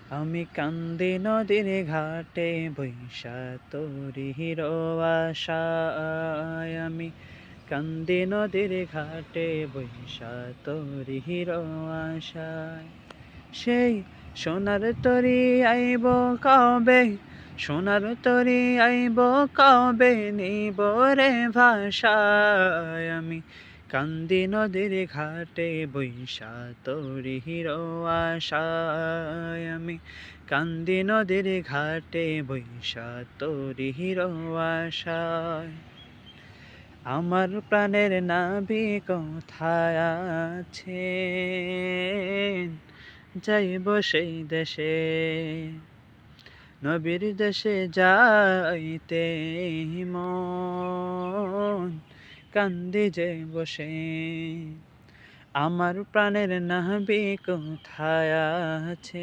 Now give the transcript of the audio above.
আমি কান্দি নদীর ঘাটে বৈশা তোরি হিরো আশায়, আমি কান্দি নদীর ঘাটে বৈশা তোরি হিরো আশায়। সেই সোনার তরি আইব কবে, সোনার তরি আইব কবে, নিব রে ভাষায়। আমি কান্দি নদীর ঘাটে বৈশা তোরি হিরো আশায়, আমি কান্দি নদীর ঘাটে বৈশা তোরি হিরো আশায়। আমার প্রাণের নাবিক কোথায় আছেন, যাইব সেই দেশে, নবীর দেশে যাইতে মন কান্দি যে বসে। আমার প্রাণের নাবিক কোথায় আছে।